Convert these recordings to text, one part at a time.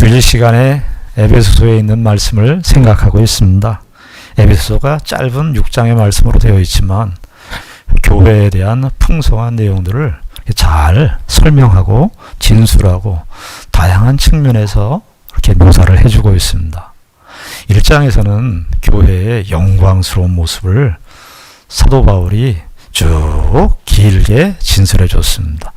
주일 시간에 에베소서에 있는 말씀을 생각하고 있습니다. 에베소서가 짧은 6장의 말씀으로 되어 있지만 교회에 대한 풍성한 내용들을 잘 설명하고 진술하고 다양한 측면에서 이렇게 묘사를 해주고 있습니다. 1장에서는 교회의 영광스러운 모습을 사도 바울이 쭉 길게 진술해 줬습니다.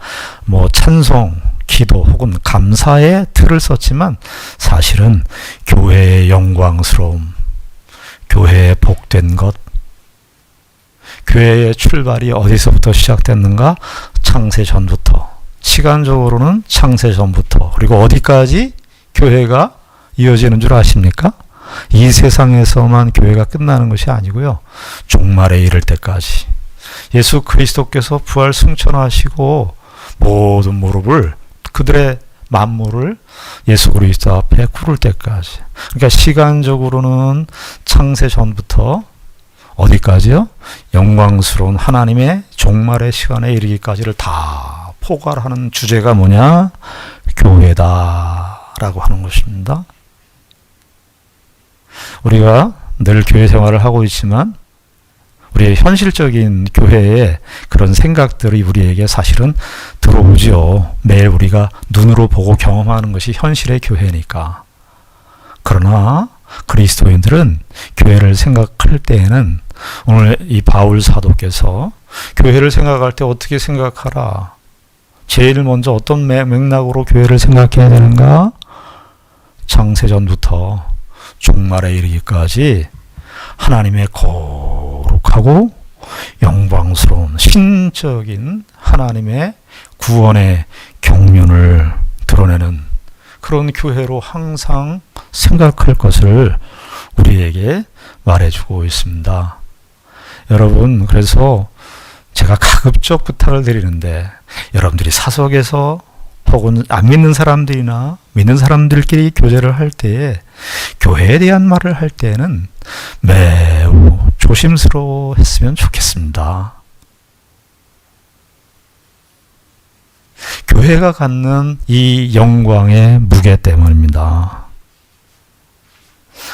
찬송, 기도 혹은 감사의 틀을 썼지만 사실은 교회의 영광스러움, 교회의 복된 것, 교회의 출발이 어디서부터 시작됐는가? 창세 전부터, 시간적으로는 창세 전부터, 그리고 어디까지 교회가 이어지는 줄 아십니까? 이 세상에서만 교회가 끝나는 것이 아니고요, 종말에 이를 때까지 예수 그리스도께서 부활 승천하시고 모든 무릎을, 그들의 만물을 예수 그리스도 앞에 꿇을 때까지, 그러니까 시간적으로는 창세 전부터 어디까지요? 영광스러운 하나님의 종말의 시간에 이르기까지를 다 포괄하는 주제가 뭐냐? 교회다라고 하는 것입니다. 우리가 늘 교회 생활을 하고 있지만 우리의 현실적인 교회의 그런 생각들이 우리에게 사실은 들어오죠. 매일 우리가 눈으로 보고 경험하는 것이 현실의 교회니까. 그러나 그리스도인들은 교회를 생각할 때에는 오늘 이 바울 사도께서 교회를 생각할 때 어떻게 생각하라? 제일 먼저 어떤 맥락으로 교회를 생각해야 되는가? 창세전부터 종말에 이르기까지 하나님의 거룩하고 영광스러운 신적인 하나님의 구원의 경륜을 드러내는 그런 교회로 항상 생각할 것을 우리에게 말해주고 있습니다. 여러분, 그래서 제가 가급적 부탁을 드리는데 여러분들이 사석에서 혹은 안 믿는 사람들이나 믿는 사람들끼리 교제를 할 때에 교회에 대한 말을 할 때에는 매우 조심스러워 했으면 좋겠습니다. 교회가 갖는 이 영광의 무게 때문입니다.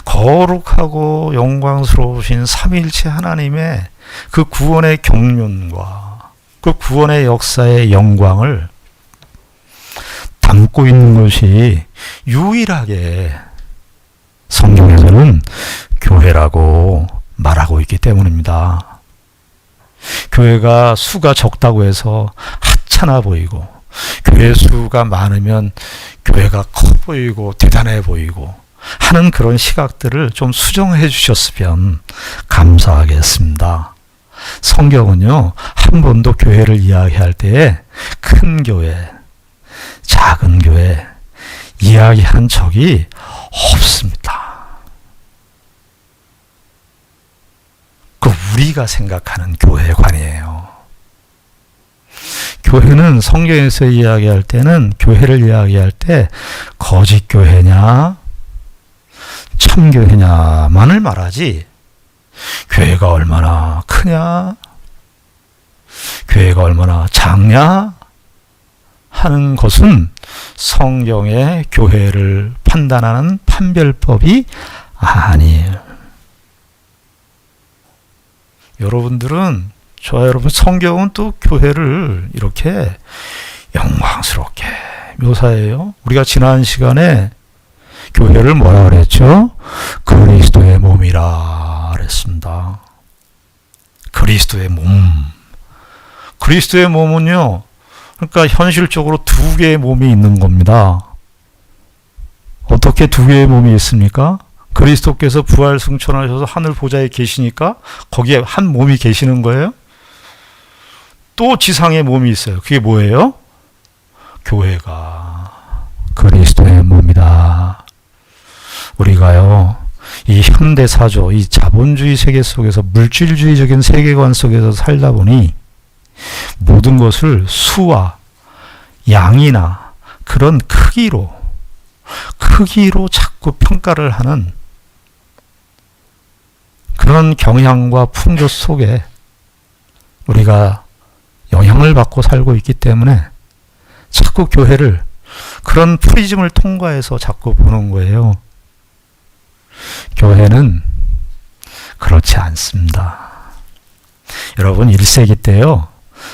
거룩하고 영광스러우신 삼위일체 하나님의 그 구원의 경륜과 그 구원의 역사의 영광을 담고 있는 것이 유일하게 성경에서는 교회라고 말하고 있기 때문입니다. 교회가 수가 적다고 해서 하찮아 보이고, 교회 수가 많으면 교회가 커 보이고 대단해 보이고 하는 그런 시각들을 좀 수정해 주셨으면 감사하겠습니다. 성경은요, 한 번도 교회를 이야기할 때에 큰 교회, 작은 교회 이야기한 적이 없습니다. 그 우리가 생각하는 교회관이에요. 교회는 성경에서 이야기할 때는, 교회를 이야기할 때 거짓 교회냐 참 교회냐만을 말하지, 교회가 얼마나 크냐, 교회가 얼마나 작냐 하는 것은 성경의 교회를 판단하는 판별법이 아니에요. 여러분들은, 저와 여러분, 성경은 또 교회를 이렇게 영광스럽게 묘사해요. 우리가 지난 시간에 교회를 뭐라 그랬죠? 그리스도의 몸이라 그랬습니다. 그리스도의 몸. 그리스도의 몸은요, 그러니까 현실적으로 두 개의 몸이 있는 겁니다. 어떻게 두 개의 몸이 있습니까? 그리스도께서 부활 승천하셔서 하늘 보좌에 계시니까 거기에 한 몸이 계시는 거예요. 또 지상의 몸이 있어요. 그게 뭐예요? 교회가 그리스도의 몸이다. 우리가요, 이 현대사조, 이 자본주의 세계 속에서, 물질주의적인 세계관 속에서 살다 보니 모든 것을 수와 양이나 그런 크기로 자꾸 평가를 하는 그런 경향과 풍조 속에 우리가 영향을 받고 살고 있기 때문에 자꾸 교회를 그런 프리즘을 통과해서 자꾸 보는 거예요. 교회는 그렇지 않습니다. 여러분 1세기 때요.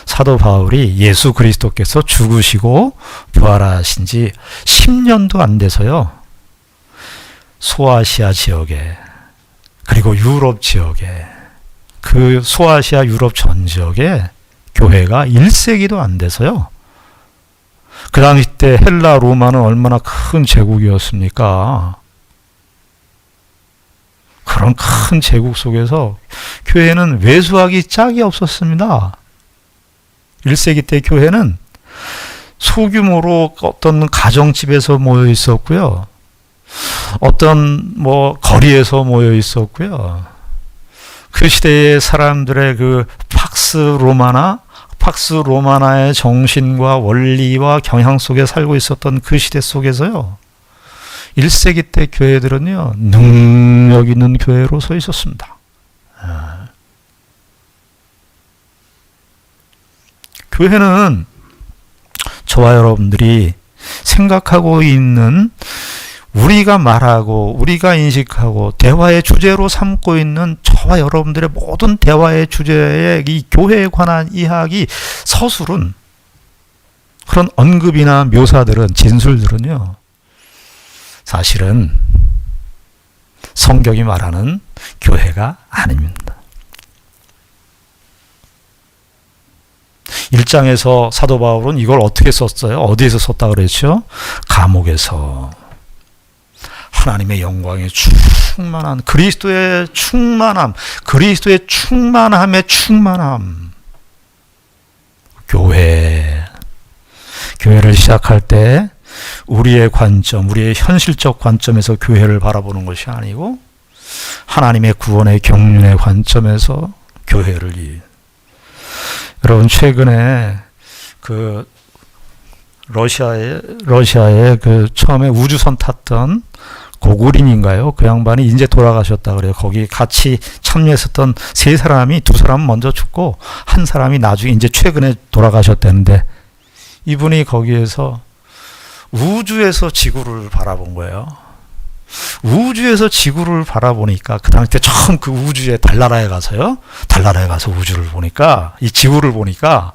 사도 바울이 예수 그리스도께서 죽으시고 부활하신 지 10년도 안 돼서요. 소아시아 지역에 그리고 유럽 지역에 그 소아시아 유럽 전 지역에 교회가 1세기도 안 돼서요. 그 당시 때 헬라 로마는 얼마나 큰 제국이었습니까? 그런 큰 제국 속에서 교회는 외수하기 짝이 없었습니다. 1세기 때 교회는 소규모로 어떤 가정집에서 모여 있었고요. 어떤 거리에서 모여 있었고요. 그 시대의 사람들의 그 팍스 로마나의 정신과 원리와 경향 속에 살고 있었던 그 시대 속에서요. 1세기 때 교회들은요. 능력 있는 교회로 서 있었습니다. 교회는 저와 여러분들이 생각하고 있는 우리가 말하고 우리가 인식하고 대화의 주제로 삼고 있는 저와 여러분들의 모든 대화의 주제에 이 교회에 관한 이야기 서술은 그런 언급이나 묘사들은 진술들은요. 사실은 성경이 말하는 교회가 아닙니다. 1장에서 사도 바울은 이걸 어떻게 썼어요? 어디에서 썼다 그랬죠? 감옥에서. 하나님의 영광에 충만한 그리스도의 충만함, 그리스도의 충만함의 충만함. 교회를 시작할 때 우리의 관점, 우리의 현실적 관점에서 교회를 바라보는 것이 아니고 하나님의 구원의 경륜의 관점에서 교회를 여러분 최근에 그 러시아에 그 처음에 우주선 탔던 고구린인가요? 그 양반이 이제 돌아가셨다 그래요. 거기 같이 참여했었던 세 사람이 두 사람은 먼저 죽고 한 사람이 나중에 이제 최근에 돌아가셨다는데 이분이 거기에서 우주에서 지구를 바라본 거예요. 우주에서 지구를 바라보니까 그 당시 때 처음 그 우주에 달나라에 가서 우주를 보니까 이 지구를 보니까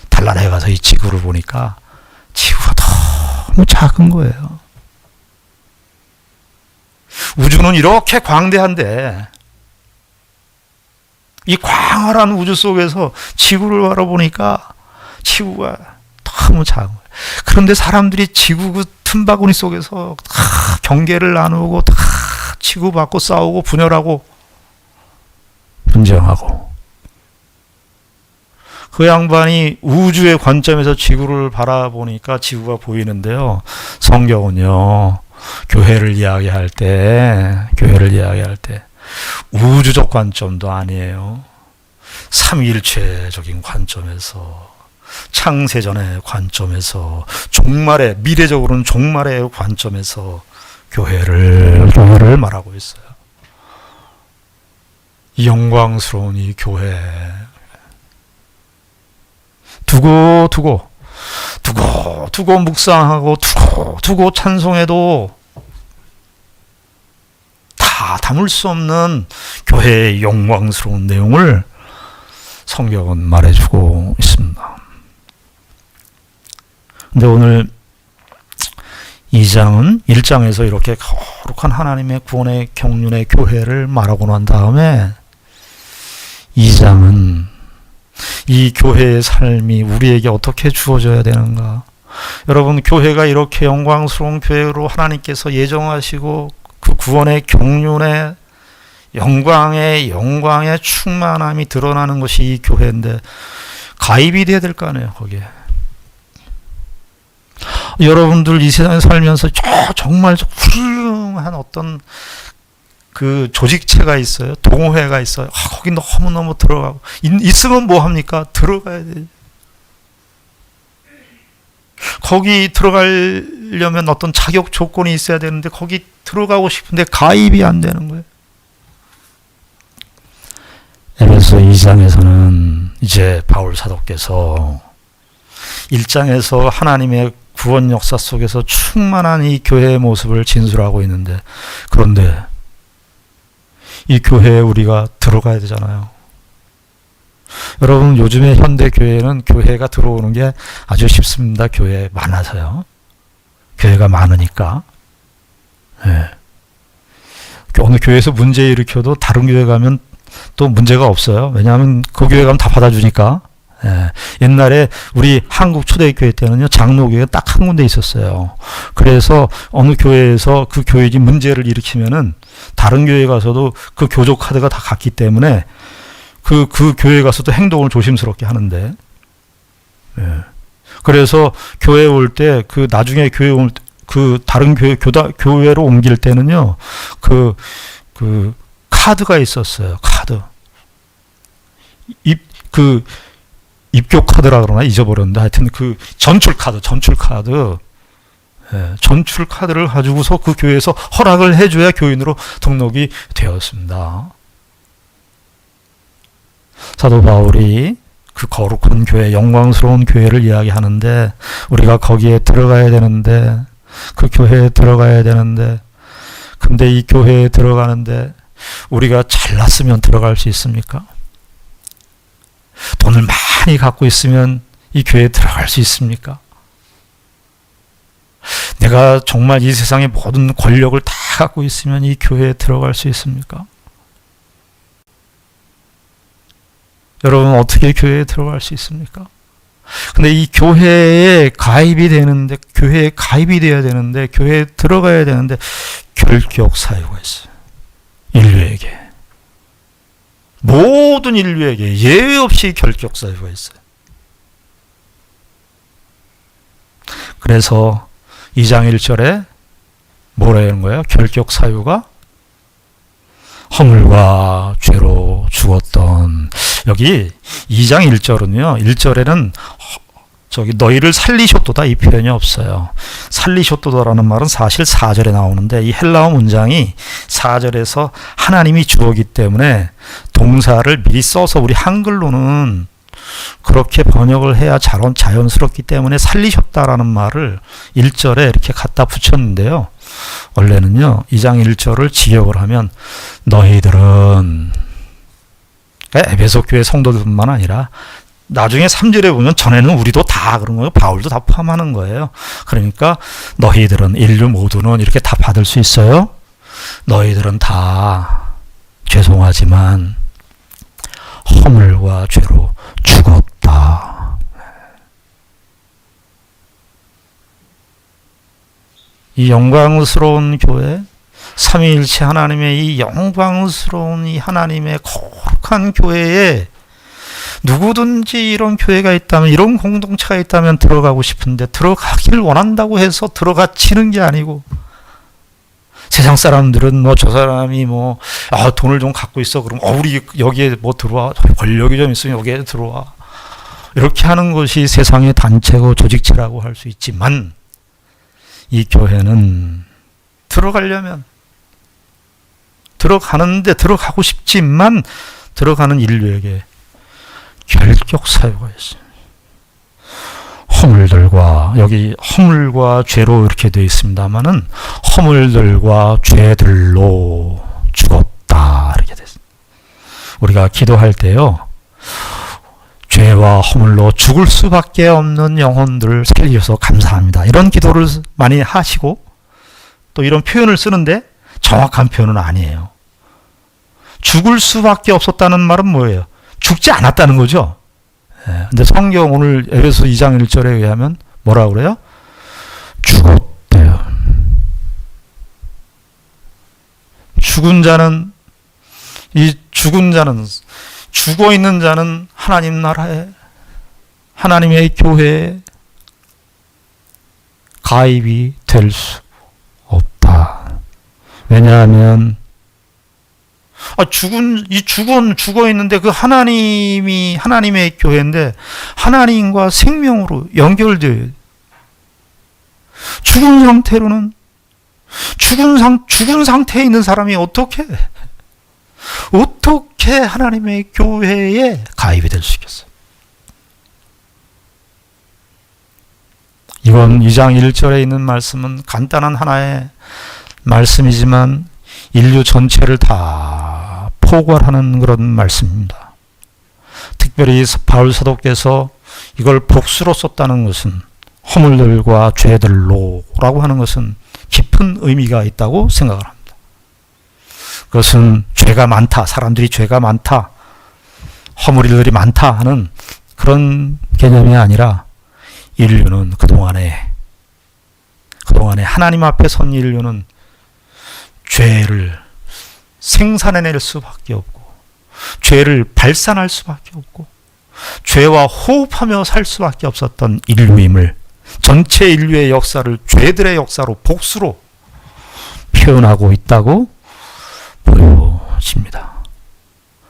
달나라에 가서 이 지구를 보니까 지구가 너무 작은 거예요. 우주는 이렇게 광대한데 이 광활한 우주 속에서 지구를 바라보니까 지구가 너무 작은 거예요. 그런데 사람들이 지구 그 틈바구니 속에서 다 경계를 나누고 다 치고받고 싸우고 분열하고 분쟁하고 그 양반이 우주의 관점에서 지구를 바라보니까 지구가 보이는데요. 성경은요. 교회를 이야기할 때 우주적 관점도 아니에요. 삼위일체적인 관점에서 창세전의 관점에서 미래적으로는 종말의 관점에서 교회를 말하고 있어요. 이 영광스러운 이 교회 두고 묵상하고 두고 찬송해도 다 담을 수 없는 교회의 영광스러운 내용을 성경은 말해주고 있습니다. 근데 오늘 1장에서 이렇게 거룩한 하나님의 구원의 경륜의 교회를 말하고 난 다음에 2장은 이 교회의 삶이 우리에게 어떻게 주어져야 되는가? 여러분, 교회가 이렇게 영광스러운 교회로 하나님께서 예정하시고 그 구원의 경륜의 영광의 충만함이 드러나는 것이 이 교회인데 가입이 돼야 될 거 아니에요, 거기에. 여러분들 이 세상에 살면서 정말 훌륭한 어떤 그 조직체가 있어요. 동호회가 있어요. 거기 너무너무 들어가고 있으면 뭐 합니까? 들어가야 돼. 거기 들어가려면 어떤 자격 조건이 있어야 되는데 거기 들어가고 싶은데 가입이 안 되는 거예요. 에베소 2장에서는 이제 바울 사도께서 1장에서 하나님의 구원 역사 속에서 충만한 이 교회의 모습을 진술하고 있는데, 그런데 이 교회에 우리가 들어가야 되잖아요. 여러분, 요즘의 현대 교회는 교회가 들어오는 게 아주 쉽습니다. 교회 많아서요. 교회가 많으니까. 네. 어느 교회에서 문제 일으켜도 다른 교회 가면 또 문제가 없어요. 왜냐하면 그 교회 가면 다 받아주니까. 예. 옛날에 우리 한국 초대교회 때는요, 장로교회가 딱 한 군데 있었어요. 그래서 어느 교회에서 그 교인이 문제를 일으키면은 다른 교회 가서도 그 교조 카드가 다 갔기 때문에 그 교회 가서도 행동을 조심스럽게 하는데, 예. 그래서 교회 올 때 그 나중에 교회 올 그 다른 교회로 옮길 때는요, 그 카드가 있었어요. 카드. 입교 카드라 그러나 잊어버렸는데, 하여튼 그 전출 카드. 예, 전출 카드를 가지고서 그 교회에서 허락을 해줘야 교인으로 등록이 되었습니다. 사도 바울이 그 거룩한 교회, 영광스러운 교회를 이야기하는데, 우리가 거기에 들어가야 되는데, 그 교회에 들어가야 되는데, 근데 이 교회에 들어가는데 우리가 잘났으면 들어갈 수 있습니까? 돈을 많이 갖고 있으면 이 교회에 들어갈 수 있습니까? 내가 정말 이 세상의 모든 권력을 다 갖고 있으면 이 교회에 들어갈 수 있습니까? 여러분, 어떻게 교회에 들어갈 수 있습니까? 근데 이 교회에 가입이 되는데, 교회에 가입이 돼야 되는데, 교회에 들어가야 되는데 결격 사유가 있어요. 인류에게. 모든 인류에게 예외 없이 결격 사유가 있어요. 그래서 2장 1절에 뭐라 하는 거예요? 결격 사유가 허물과 죄로 죽었던, 여기 2장 1절은요, 1절에는 너희를 살리셨도다 이 표현이 없어요. 살리셨도다라는 말은 사실 4절에 나오는데, 이 헬라어 문장이 4절에서 하나님이 주어기 때문에 동사를 미리 써서 우리 한글로는 그렇게 번역을 해야 자연스럽기 때문에 살리셨다라는 말을 1절에 이렇게 갖다 붙였는데요. 원래는요, 2장 1절을 직역을 하면 너희들은, 에베소 교회 성도들뿐만 아니라 나중에 3절에 보면 전에는 우리도 다 그런 거예요. 바울도 다 포함하는 거예요. 그러니까 너희들은, 인류 모두는 이렇게 다 받을 수 있어요. 너희들은 다 죄송하지만 허물과 죄로 죽었다. 이 영광스러운 교회, 삼위일체 하나님의 이 영광스러운 이 하나님의 거룩한 교회에 누구든지 이런 교회가 있다면, 이런 공동체가 있다면 들어가고 싶은데, 들어가길 원한다고 해서 들어가치는 게 아니고, 세상 사람들은 저 사람이 돈을 좀 갖고 있어, 그럼 우리 여기에 들어와, 권력이 좀 있으면 여기에 들어와, 이렇게 하는 것이 세상의 단체고 조직체라고 할 수 있지만, 이 교회는 들어가려면 들어가고 싶지만 들어가는 인류에게 결격 사유가 있어요. 허물들과, 여기 허물과 죄로 이렇게 되어 있습니다만은 허물들과 죄들로 죽었다 이렇게 됐습니다. 우리가 기도할 때요, 죄와 허물로 죽을 수밖에 없는 영혼들을 살리셔서 감사합니다, 이런 기도를 많이 하시고 또 이런 표현을 쓰는데 정확한 표현은 아니에요. 죽을 수밖에 없었다는 말은 뭐예요? 죽지 않았다는 거죠. 근데 성경 오늘 에베소 2장 1절에 의하면 뭐라고 그래요? 죽었대요. 죽은 자는, 죽어 있는 자는 하나님 나라에, 하나님의 교회에 가입이 될 수 없다. 왜냐하면 죽어 있는데 그 하나님의 교회인데 하나님과 생명으로 연결돼요. 죽은 상태로는, 죽은 상태에 있는 사람이 어떻게 하나님의 교회에 가입이 될 수 있겠어요? 이건 2장 1절에 있는 말씀은 간단한 하나의 말씀이지만 인류 전체를 다 포괄하는 그런 말씀입니다. 특별히 바울 사도께서 이걸 복수로 썼다는 것은 허물들과 죄들로라고 하는 것은 깊은 의미가 있다고 생각을 합니다. 그것은 죄가 많다, 사람들이 죄가 많다, 허물들이 많다 하는 그런 개념이 아니라 인류는 그동안에 하나님 앞에 선 인류는 죄를 생산해낼 수밖에 없고 죄를 발산할 수밖에 없고 죄와 호흡하며 살 수밖에 없었던 인류임을, 전체 인류의 역사를 죄들의 역사로 복수로 표현하고 있다고 보여집니다.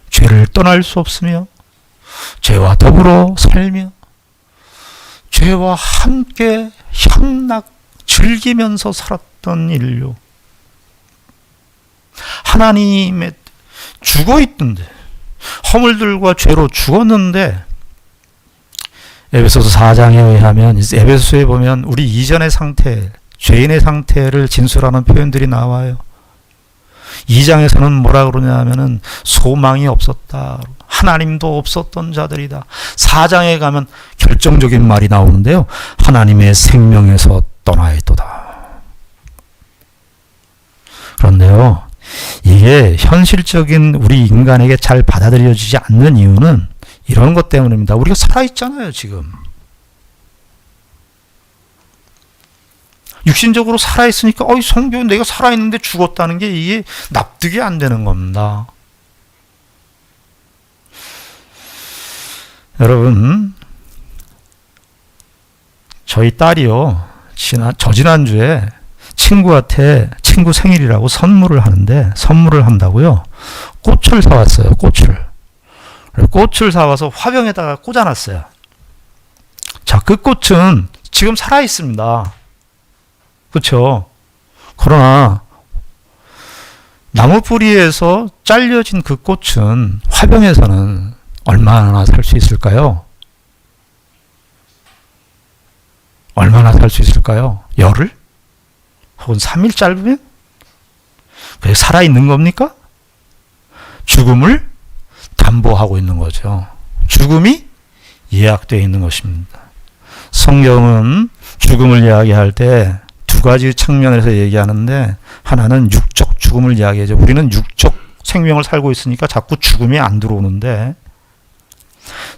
죄를 떠날 수 없으며 죄와 더불어 살며 죄와 함께 향락 즐기면서 살았던 인류, 하나님의 죽어있던데, 허물들과 죄로 죽었는데, 에베소서 4장에 의하면 에베소서에 보면 우리 이전의 상태, 죄인의 상태를 진술하는 표현들이 나와요. 2장에서는 뭐라 그러냐 하면은 소망이 없었다, 하나님도 없었던 자들이다. 4장에 가면 결정적인 말이 나오는데요, 하나님의 생명에서 떠나 있도다. 그런데요, 이게 현실적인 우리 인간에게 잘 받아들여지지 않는 이유는 이런 것 때문입니다. 우리가 살아있잖아요, 지금. 육신적으로 살아있으니까 성경 내가 살아있는데 죽었다는 게 이게 납득이 안 되는 겁니다. 여러분, 저희 딸이요, 저지난주에 친구한테 친구 생일이라고 선물을 한다고요, 꽃을 사왔어요. 꽃을 사와서 화병에다가 꽂아놨어요. 자, 그 꽃은 지금 살아있습니다. 그렇죠? 그러나 나무 뿌리에서 잘려진 그 꽃은 화병에서는 얼마나 살 수 있을까요? 얼마나 살 수 있을까요? 열흘? 혹은 3일 짧으면? 그게 살아있는 겁니까? 죽음을 담보하고 있는 거죠. 죽음이 예약되어 있는 것입니다. 성경은 죽음을 이야기할 때 두 가지 측면에서 얘기하는데, 하나는 육적 죽음을 이야기하죠. 우리는 육적 생명을 살고 있으니까 자꾸 죽음이 안 들어오는데,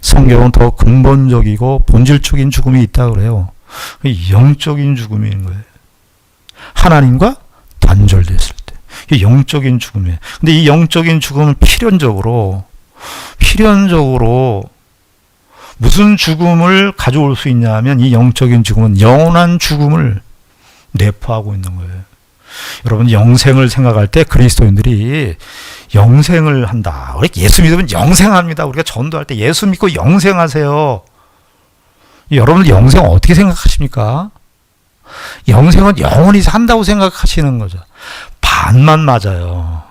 성경은 더 근본적이고 본질적인 죽음이 있다고 그래요. 영적인 죽음인 거예요. 하나님과 단절됐을 때. 이게 영적인 죽음이에요. 근데 이 영적인 죽음은 필연적으로 무슨 죽음을 가져올 수 있냐 하면, 이 영적인 죽음은 영원한 죽음을 내포하고 있는 거예요. 여러분, 영생을 생각할 때 그리스도인들이 영생을 한다. 우리 예수 믿으면 영생합니다. 우리가 전도할 때 예수 믿고 영생하세요. 여러분들 영생 어떻게 생각하십니까? 영생은 영원히 산다고 생각하시는 거죠. 반만 맞아요.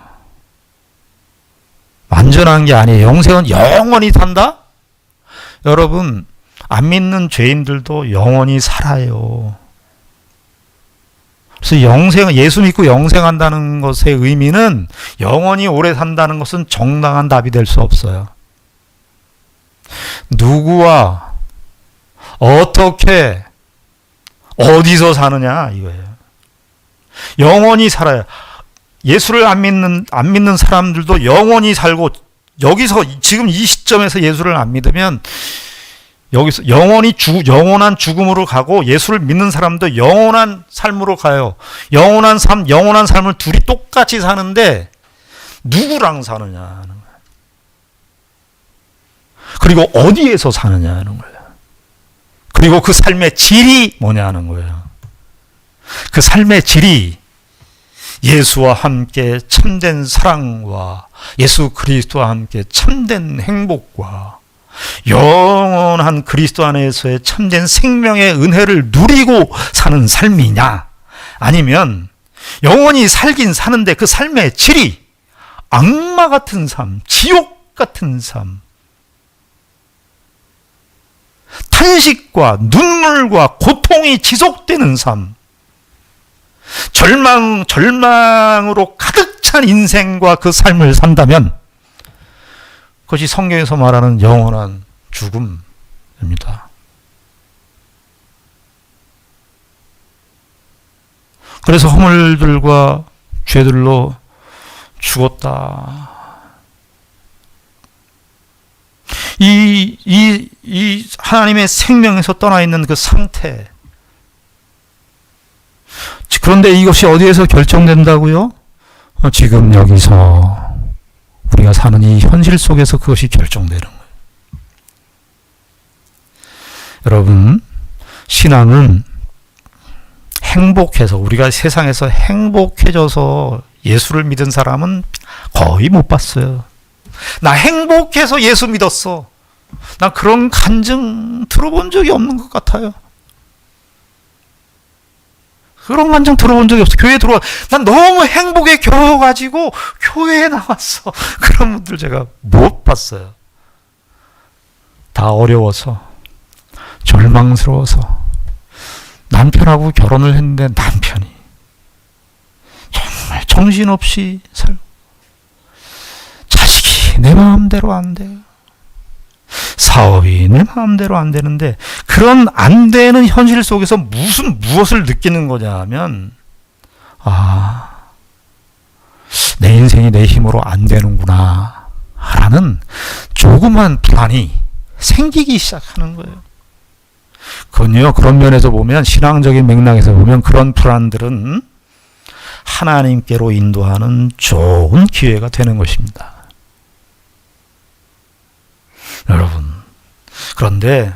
완전한 게 아니에요. 영생은 영원히 산다? 여러분, 안 믿는 죄인들도 영원히 살아요. 그래서 예수 믿고 영생한다는 것의 의미는, 영원히 오래 산다는 것은 정당한 답이 될 수 없어요. 누구와 어떻게 어디서 사느냐 이거예요. 영원히 살아요. 예수를 안 믿는 사람들도 영원히 살고, 여기서 지금 이 시점에서 예수를 안 믿으면 여기서 영원한 죽음으로 가고, 예수를 믿는 사람도 영원한 삶으로 가요. 영원한 삶을 둘이 똑같이 사는데 누구랑 사느냐 하는 거예요. 그리고 어디에서 사느냐 하는 거예요. 그리고 그 삶의 질이 뭐냐 하는 거예요. 그 삶의 질이 예수와 함께 참된 사랑과 예수 그리스도와 함께 참된 행복과 영원한 그리스도 안에서의 참된 생명의 은혜를 누리고 사는 삶이냐, 아니면 영원히 살긴 사는데 그 삶의 질이 악마 같은 삶, 지옥 같은 삶, 탄식과 눈물과 고통이 지속되는 삶, 절망으로 가득 찬 인생과 그 삶을 산다면 그것이 성경에서 말하는 영원한 죽음입니다. 그래서 허물들과 죄들로 죽었다. 이 하나님의 생명에서 떠나 있는 그 상태. 그런데 이것이 어디에서 결정된다고요? 지금 여기서 우리가 사는 이 현실 속에서 그것이 결정되는 거예요. 여러분, 신앙은 행복해서, 우리가 세상에서 행복해져서 예수를 믿은 사람은 거의 못 봤어요. 나 행복해서 예수 믿었어. 나 그런 간증 들어본 적이 없는 것 같아요. 그런 간증 들어본 적이 없어. 교회에 들어와. 난 너무 행복에 겨워가지고 교회에 나왔어. 그런 분들 제가 못 봤어요. 다 어려워서, 절망스러워서, 남편하고 결혼을 했는데 남편이 정말 정신없이 살고, 자식이 내 마음대로 안 돼요. 사업이 내 마음대로 안 되는데, 그런 안 되는 현실 속에서 무엇을 느끼는 거냐 하면, 내 인생이 내 힘으로 안 되는구나 라는 조그만 불안이 생기기 시작하는 거예요. 그건요, 그런 면에서 보면, 신앙적인 맥락에서 보면 그런 불안들은 하나님께로 인도하는 좋은 기회가 되는 것입니다. 여러분, 그런데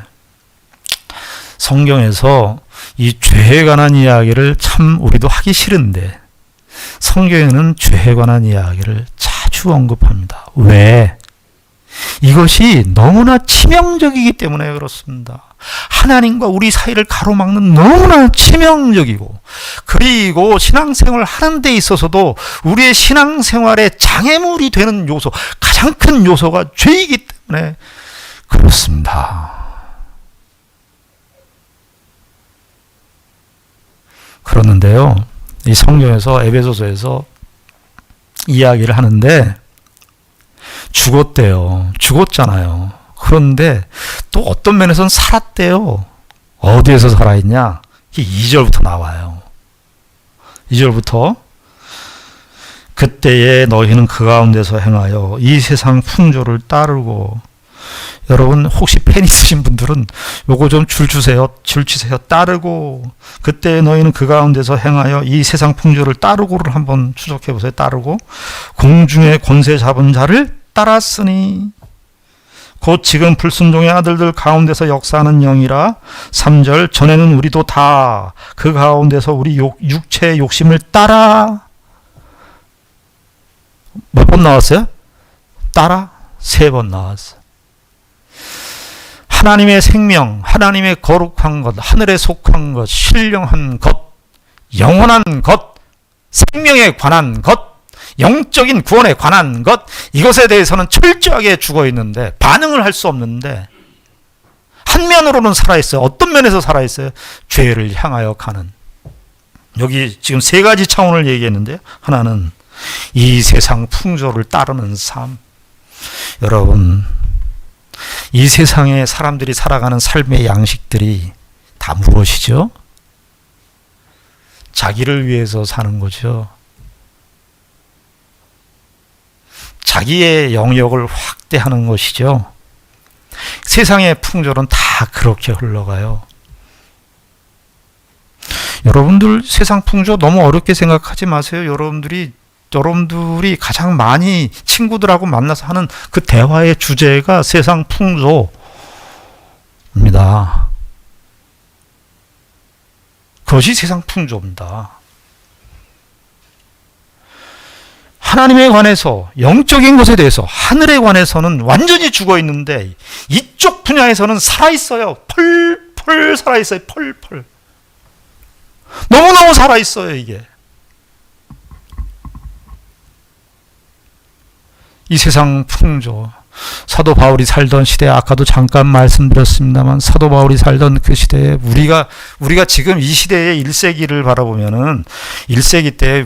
성경에서 이 죄에 관한 이야기를 참 우리도 하기 싫은데 성경에는 죄에 관한 이야기를 자주 언급합니다. 왜? 이것이 너무나 치명적이기 때문에 그렇습니다. 하나님과 우리 사이를 가로막는 너무나 치명적이고, 그리고 신앙생활을 하는 데 있어서도 우리의 신앙생활에 장애물이 되는 요소, 가장 큰 요소가 죄이기 때문에 그렇습니다. 그러는데요, 이 성경에서, 에베소서에서 이야기를 하는데 죽었대요. 죽었잖아요. 그런데 또 어떤 면에서는 살았대요. 어디에서 살아있냐? 2절부터 나와요. 2절부터 그때에 너희는 그 가운데서 행하여 이 세상 풍조를 따르고, 여러분 혹시 펜 있으신 분들은 요거 좀 줄 치세요. 따르고, 그때 너희는 그 가운데서 행하여 이 세상 풍조를 따르고를 한번 추적해 보세요. 따르고, 공중의 권세 잡은 자를 따랐으니 곧 지금 불순종의 아들들 가운데서 역사하는 영이라. 3절, 전에는 우리도 다 그 가운데서 우리 육체의 욕심을 따라. 몇 번 나왔어요? 따라 3번 나왔어요. 하나님의 생명, 하나님의 거룩한 것, 하늘에 속한 것, 신령한 것, 영원한 것, 생명에 관한 것, 영적인 구원에 관한 것, 이것에 대해서는 철저하게 죽어 있는데 반응을 할 수 없는데, 한 면으로는 살아있어요. 어떤 면에서 살아있어요? 죄를 향하여 가는. 여기 지금 3가지 차원을 얘기했는데요. 하나는 이 세상 풍조를 따르는 삶. 여러분, 이 세상에 사람들이 살아가는 삶의 양식들이 다 무엇이죠? 자기를 위해서 사는 거죠. 자기의 영역을 확대하는 것이죠. 세상의 풍조는 다 그렇게 흘러가요. 여러분들 세상 풍조 너무 어렵게 생각하지 마세요. 여러분들이 가장 많이 친구들하고 만나서 하는 그 대화의 주제가 세상 풍조입니다. 그것이 세상 풍조입니다. 하나님에 관해서, 영적인 것에 대해서, 하늘에 관해서는 완전히 죽어 있는데 이쪽 분야에서는 살아있어요. 펄펄 살아있어요. 펄펄. 너무너무 살아있어요, 이게. 이 세상 풍조, 사도 바울이 살던 시대, 아까도 잠깐 말씀드렸습니다만 사도 바울이 살던 그 시대에 우리가 지금 이 시대의 1세기를 바라보면은 1세기 때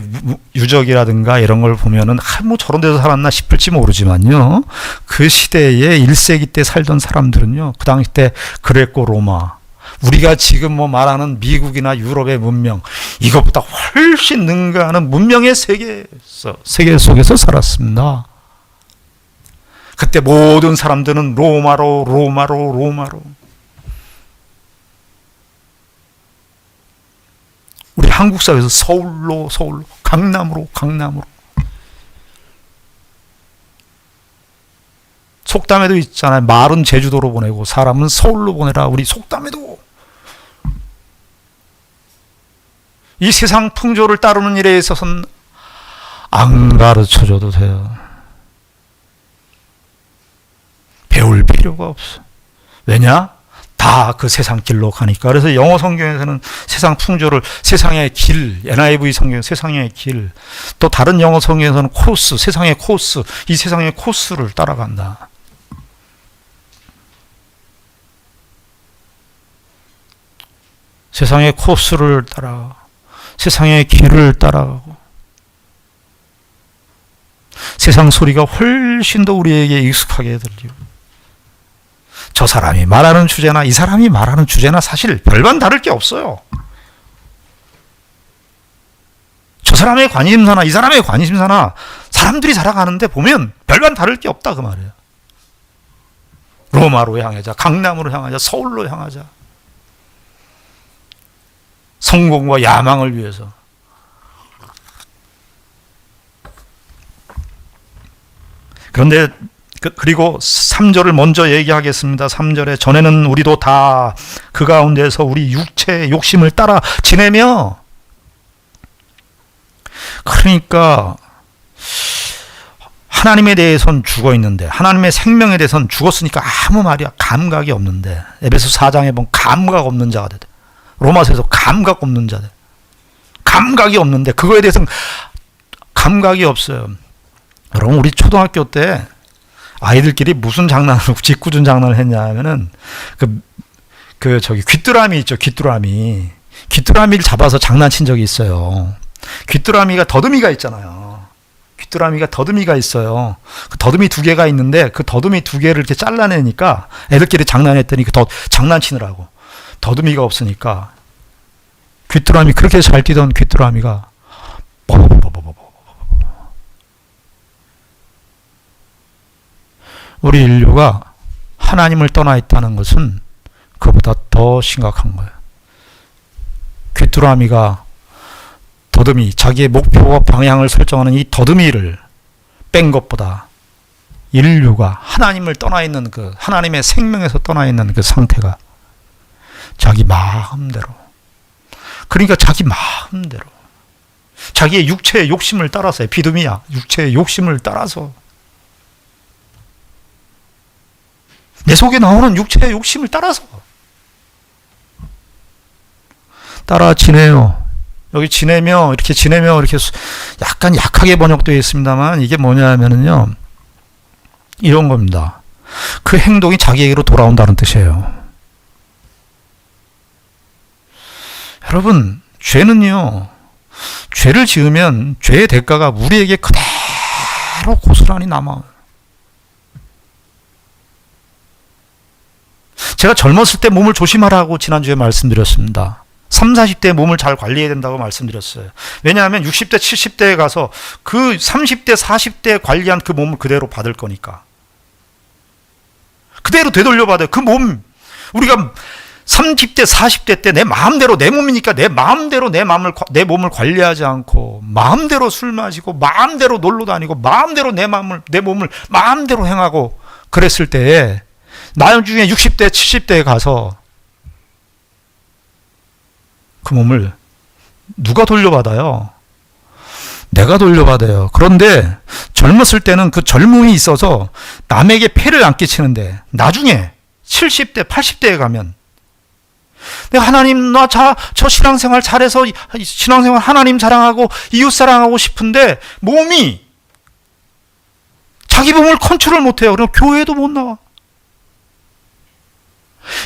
유적이라든가 이런 걸 보면은 뭐 저런 데서 살았나 싶을지 모르지만요. 그 시대에 1세기 때 살던 사람들은요. 그 당시 때 그레코 로마, 우리가 지금 뭐 말하는 미국이나 유럽의 문명, 이것보다 훨씬 능가하는 문명의 세계 속에서 살았습니다. 그때 모든 사람들은 로마로. 우리 한국 사회에서 서울로, 강남으로. 속담에도 있잖아요. 말은 제주도로 보내고 사람은 서울로 보내라. 우리 속담에도. 이 세상 풍조를 따르는 일에 있어서는 안 가르쳐줘도 돼요. 배울 필요가 없어. 왜냐? 다 그 세상 길로 가니까. 그래서 영어 성경에서는 세상 풍조를 세상의 길, NIV 성경 세상의 길, 또 다른 영어 성경에서는 코스, 세상의 코스, 이 세상의 코스를 따라간다. 세상의 코스를 따라, 세상의 길을 따라가고, 세상 소리가 훨씬 더 우리에게 익숙하게 들리고, 저 사람이 말하는 주제나 이 사람이 말하는 주제나 사실 별반 다를 게 없어요. 저 사람의 관심사나 이 사람의 관심사나 사람들이 살아가는데 보면 별반 다를 게 없다 그 말이에요. 로마로 향하자, 강남으로 향하자, 서울로 향하자. 성공과 야망을 위해서. 그런데 그리고 3절을 먼저 얘기하겠습니다. 3절에 전에는 우리도 다 그 가운데서 우리 육체의 욕심을 따라 지내며, 그러니까 하나님에 대해서는 죽어 있는데, 하나님의 생명에 대해서는 죽었으니까 아무 말이야 감각이 없는데, 에베소 4장에 보면 감각 없는 자가 되대. 로마서에서 감각 없는 자들, 감각이 없는데 그거에 대해서는 감각이 없어요. 여러분, 우리 초등학교 때 아이들끼리 무슨 장난을, 짓궂은 장난을 했냐 하면은 저기 귀뚜라미 있죠. 귀뚜라미를 잡아서 장난친 적이 있어요. 귀뚜라미가 더듬이가 있잖아요. 귀뚜라미가 더듬이가 있어요. 그 더듬이 2개가 있는데 그 더듬이 2개를 이렇게 잘라내니까 애들끼리 장난했더니 장난치느라고 더듬이가 없으니까 귀뚜라미, 그렇게 잘 뛰던 귀뚜라미가 우리 인류가 하나님을 떠나 있다는 것은 그보다 더 심각한 거예요. 귀뚜라미가 더듬이, 자기의 목표와 방향을 설정하는 이 더듬이를 뺀 것보다 인류가 하나님을 떠나 있는 그 하나님의 생명에서 떠나 있는 그 상태가 자기 마음대로, 그러니까 자기 마음대로 자기의 육체의 욕심을 따라서, 비듬이야, 육체의 욕심을 따라서, 내 속에 나오는 육체의 욕심을 따라서 따라 지내요. 여기 지내며 이렇게 약간 약하게 번역되어 있습니다만 이게 뭐냐면은요, 이런 겁니다. 그 행동이 자기에게로 돌아온다는 뜻이에요. 여러분, 죄는요, 죄를 지으면 죄의 대가가 우리에게 그대로 고스란히 남아요. 제가 젊었을 때 몸을 조심하라고 지난주에 말씀드렸습니다. 30, 40대에 몸을 잘 관리해야 된다고 말씀드렸어요. 왜냐하면 60대, 70대에 가서 그 30대, 40대에 관리한 그 몸을 그대로 받을 거니까. 그대로 되돌려받아요. 그 몸, 우리가 30대, 40대 때 내 마음대로, 내 몸이니까 내 마음대로 내 몸을 관리하지 않고, 마음대로 술 마시고, 마음대로 놀러 다니고, 마음대로 내 몸을 마음대로 행하고 그랬을 때에 나중에 60대, 70대에 가서 그 몸을 누가 돌려받아요? 내가 돌려받아요. 그런데 젊었을 때는 그 젊음이 있어서 남에게 폐를 안 끼치는데 나중에 70대, 80대에 가면 내가 하나님, 저 신앙생활 잘해서 신앙생활 하나님 사랑하고 이웃 사랑하고 싶은데 몸이 자기 몸을 컨트롤 못해요. 그럼 교회도 못 나와.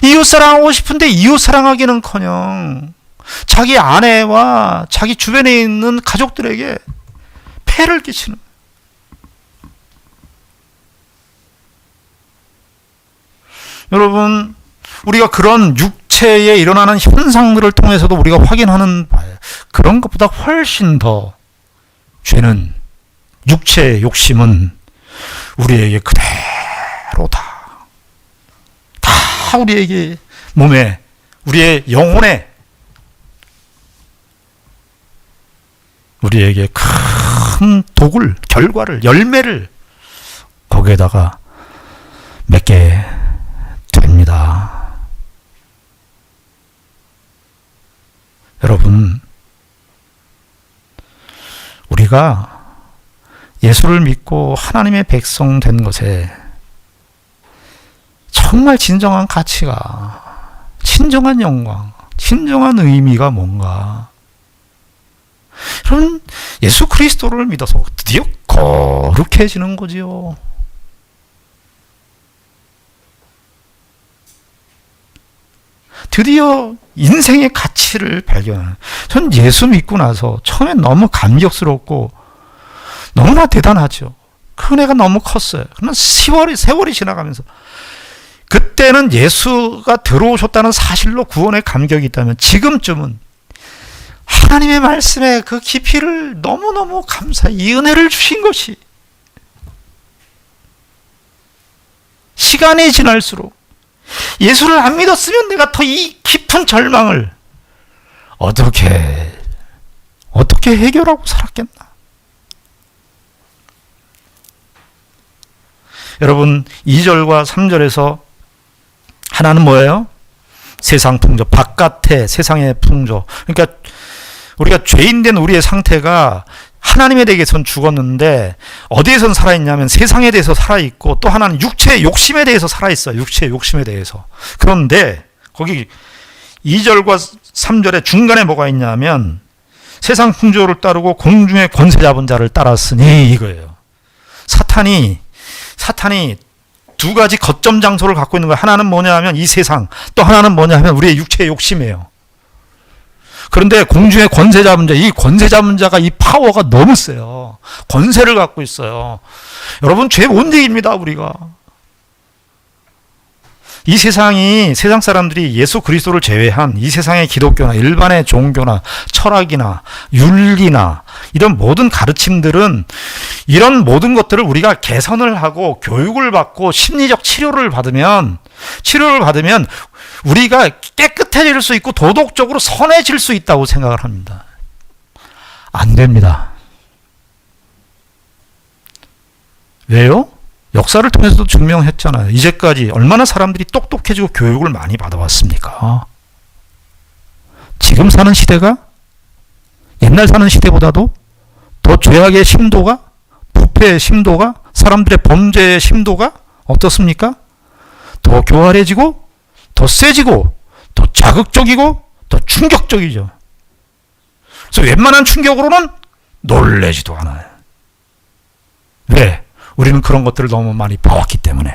이웃 사랑하고 싶은데 이웃 사랑하기는커녕 자기 아내와 자기 주변에 있는 가족들에게 폐를 끼치는. 여러분, 우리가 그런 육체에 일어나는 현상들을 통해서도 우리가 확인하는 바예요. 그런 것보다 훨씬 더 죄는, 육체의 욕심은 우리에게 그대로 다 우리에게 몸에, 우리의 영혼에, 우리에게 큰 독을, 결과를, 열매를 거기에다가 맺게 됩니다. 여러분, 우리가 예수를 믿고 하나님의 백성 된 것에 정말 진정한 가치가, 진정한 영광, 진정한 의미가 뭔가. 여러분, 예수 그리스도를 믿어서 드디어 거룩해지는 거지요. 드디어 인생의 가치를 발견하는. 전 예수 믿고 나서 처음엔 너무 감격스럽고 너무나 대단하죠. 그 은혜가 너무 컸어요. 그러나 세월이 지나가면서 그때는 예수가 들어오셨다는 사실로 구원의 감격이 있다면 지금쯤은 하나님의 말씀의 그 깊이를 너무너무 감사히 이 은혜를 주신 것이 시간이 지날수록 예수를 안 믿었으면 내가 더 이 깊은 절망을 어떻게 해결하고 살았겠나. 여러분, 2절과 3절에서 하나는 뭐예요? 세상 풍조, 바깥의 세상의 풍조. 그러니까 우리가 죄인된 우리의 상태가 하나님에 대해서는 죽었는데 어디에선 살아있냐면 세상에 대해서 살아있고, 또 하나는 육체의 욕심에 대해서 살아있어요. 육체의 욕심에 대해서. 그런데 거기 2절과 3절의 중간에 뭐가 있냐면 세상 풍조를 따르고 공중의 권세 잡은 자를 따랐으니 이거예요. 사탄이 두 가지 거점 장소를 갖고 있는 거예요. 하나는 뭐냐 하면 이 세상, 또 하나는 뭐냐 하면 우리의 육체의 욕심이에요. 그런데 공중의 권세 잡은 자, 이 권세 잡은 자가 이 파워가 너무 세요. 권세를 갖고 있어요. 여러분, 죄 못 이깁니다, 우리가. 이 세상 사람들이 예수 그리스도를 제외한 이 세상의 기독교나 일반의 종교나 철학이나 윤리나 이런 모든 가르침들은 이런 모든 것들을 우리가 개선을 하고 교육을 받고 심리적 치료를 받으면 우리가 깨끗해질 수 있고 도덕적으로 선해질 수 있다고 생각을 합니다. 안 됩니다. 왜요? 역사를 통해서도 증명했잖아요. 이제까지 얼마나 사람들이 똑똑해지고 교육을 많이 받아왔습니까? 지금 사는 시대가 옛날 사는 시대보다도 더 죄악의 심도가, 부패의 심도가, 사람들의 범죄의 심도가 어떻습니까? 더 교활해지고, 더 세지고, 더 자극적이고, 더 충격적이죠. 그래서 웬만한 충격으로는 놀래지도 않아요. 왜? 우리는 그런 것들을 너무 많이 봐왔기 때문에,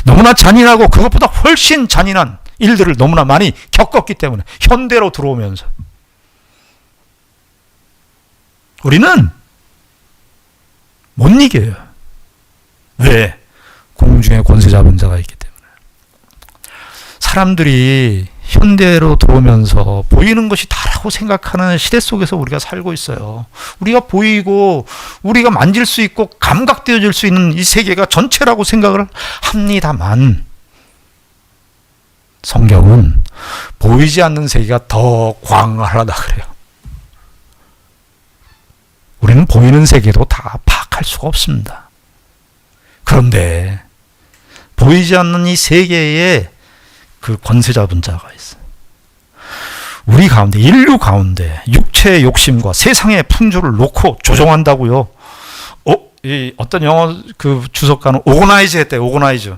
너무나 잔인하고 그것보다 훨씬 잔인한 일들을 너무나 많이 겪었기 때문에, 현대로 들어오면서 우리는 못 이겨요. 왜? 공중에 권세 잡은 자가 있기 때문에. 사람들이 현대로 들어오면서 보이는 것이 다라고 생각하는 시대 속에서 우리가 살고 있어요. 우리가 보이고 우리가 만질 수 있고 감각되어질 수 있는 이 세계가 전체라고 생각을 합니다만, 성경은 보이지 않는 세계가 더 광활하다 그래요. 우리는 보이는 세계도 다 파악할 수가 없습니다. 그런데 보이지 않는 이 세계에 그 권세 잡은 자가 있어요. 우리 가운데, 인류 가운데 육체의 욕심과 세상의 풍조를 놓고 조종한다고요. 어떤 영어 그 주석가는 오거나이즈 했대요. 오거나이즈.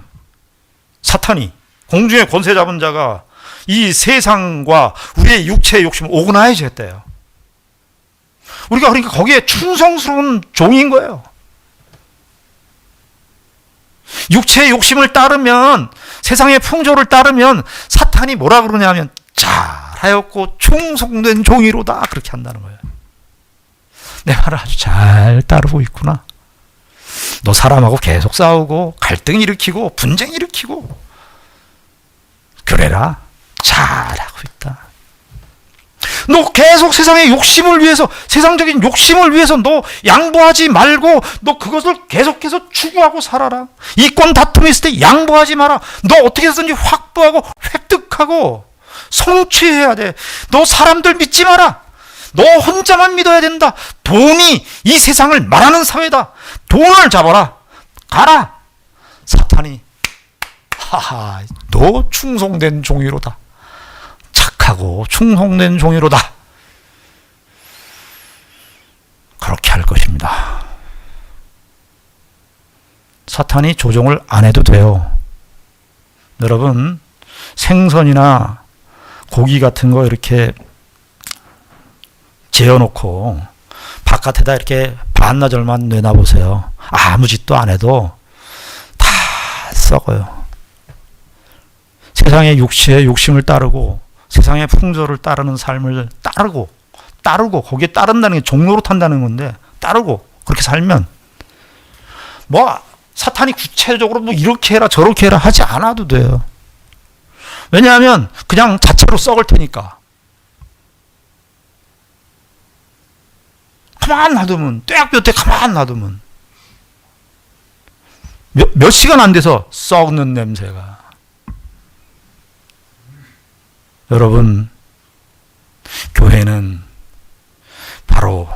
사탄이, 공중의 권세 잡은 자가 이 세상과 우리의 육체의 욕심을 오거나이즈 했대요. 우리가 그러니까 거기에 충성스러운 종인 거예요. 육체의 욕심을 따르면, 세상의 풍조를 따르면 사탄이 뭐라 그러냐면 잘하였고 충성된 종이로다, 그렇게 한다는 거예요. 내 말을 아주 잘 따르고 있구나. 너 사람하고 계속 싸우고 갈등 일으키고 분쟁 일으키고 그래라, 잘하고 있다. 너 계속 세상의 욕심을 위해서, 세상적인 욕심을 위해서 너 양보하지 말고 너 그것을 계속해서 추구하고 살아라. 이권 다툼이 있을 때 양보하지 마라. 너 어떻게 해서든지 확보하고 획득하고 성취해야 돼. 너 사람들 믿지 마라. 너 혼자만 믿어야 된다. 돈이 이 세상을 말하는 사회다. 돈을 잡아라. 가라. 사탄이 하하, 너 충성된 종이로다. 착하고 충성된 종이로다. 그렇게 할 것입니다. 사탄이 조종을 안 해도 돼요. 여러분, 생선이나 고기 같은 거 이렇게 재워놓고 바깥에다 이렇게 반나절만 내놔보세요. 아무 짓도 안 해도 다 썩어요. 세상의 육체의 욕심을 따르고 세상의 풍조를 따르는 삶을 따르고 거기에 따른다는 게 종로로 탄다는 건데, 따르고 그렇게 살면 뭐 사탄이 구체적으로 뭐 이렇게 해라 저렇게 해라 하지 않아도 돼요. 왜냐하면 그냥 자체로 썩을 테니까. 가만 놔두면, 떼약볕에 가만 놔두면 몇 시간 안 돼서 썩는 냄새가. 여러분, 교회는 바로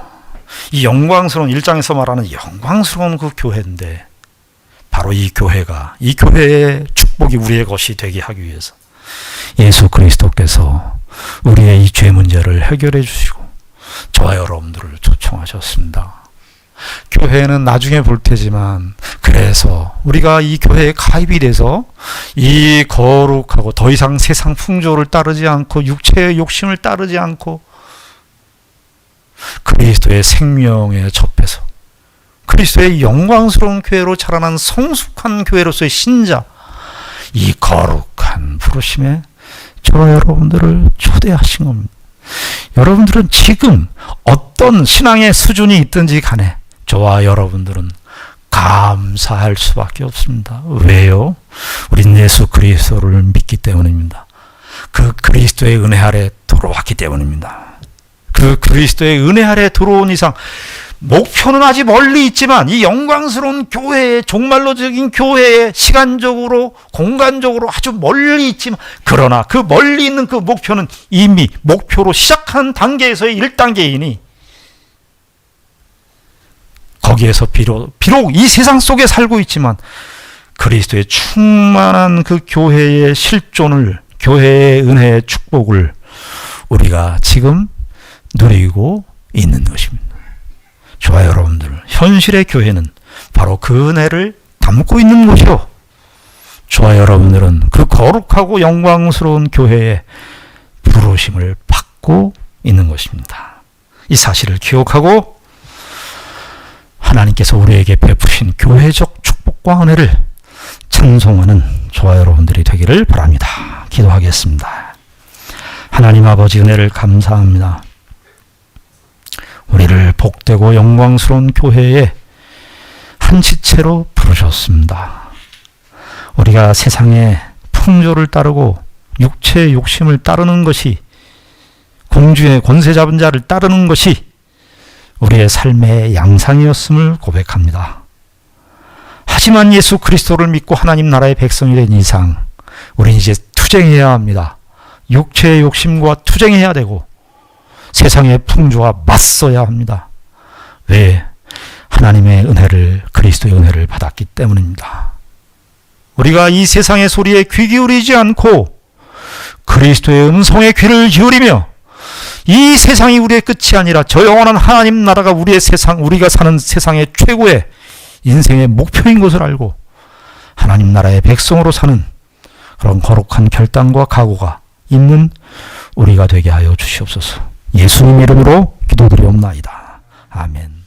이 영광스러운, 1장에서 말하는 영광스러운 그 교회인데, 바로 이 교회가, 이 교회의 축복이 우리의 것이 되게 하기 위해서 예수 그리스도께서 우리의 이 죄 문제를 해결해 주시고 저와 여러분들을 초청하셨습니다. 교회는 나중에 볼 테지만, 그래서 우리가 이 교회에 가입이 돼서 이 거룩하고 더 이상 세상 풍조를 따르지 않고 육체의 욕심을 따르지 않고 그리스도의 생명에 접해서 그리스도의 영광스러운 교회로 자라난 성숙한 교회로서의 신자, 이 거룩한 부르심에 저와 여러분들을 초대하신 겁니다. 여러분들은 지금 어떤 신앙의 수준이 있든지 간에 저와 여러분들은 감사할 수밖에 없습니다. 왜요? 우린 예수 그리스도를 믿기 때문입니다. 그 그리스도의 은혜 아래 들어왔기 때문입니다. 그 그리스도의 은혜 아래 들어온 이상 목표는 아직 멀리 있지만, 이 영광스러운 교회에, 종말로적인 교회에 시간적으로 공간적으로 아주 멀리 있지만, 그러나 그 멀리 있는 그 목표는 이미 목표로 시작하는 단계에서의 1단계이니 거기에서 비록 이 세상 속에 살고 있지만 그리스도의 충만한 그 교회의 실존을, 교회의 은혜의 축복을 우리가 지금 누리고 있는 것입니다. 저와 여러분들, 현실의 교회는 바로 그 은혜를 담고 있는 곳이요, 저와 여러분들은 그 거룩하고 영광스러운 교회의 부르심을 받고 있는 것입니다. 이 사실을 기억하고 하나님께서 우리에게 베푸신 교회적 축복과 은혜를 찬송하는 저와 여러분들이 되기를 바랍니다. 기도하겠습니다. 하나님 아버지, 은혜를 감사합니다. 우리를 복되고 영광스러운 교회에 한 지체로 부르셨습니다. 우리가 세상의 풍조를 따르고 육체의 욕심을 따르는 것이, 공주의 권세 잡은 자를 따르는 것이 우리의 삶의 양상이었음을 고백합니다. 하지만 예수 그리스도를 믿고 하나님 나라의 백성이 된 이상 우리는 이제 투쟁해야 합니다. 육체의 욕심과 투쟁해야 되고 세상의 풍조와 맞서야 합니다. 왜? 하나님의 은혜를, 그리스도의 은혜를 받았기 때문입니다. 우리가 이 세상의 소리에 귀 기울이지 않고 그리스도의 음성에 귀를 기울이며, 이 세상이 우리의 끝이 아니라 저 영원한 하나님 나라가 우리의 세상, 우리가 사는 세상의 최고의 인생의 목표인 것을 알고 하나님 나라의 백성으로 사는 그런 거룩한 결단과 각오가 있는 우리가 되게 하여 주시옵소서. 예수님 이름으로 기도드리옵나이다. 아멘.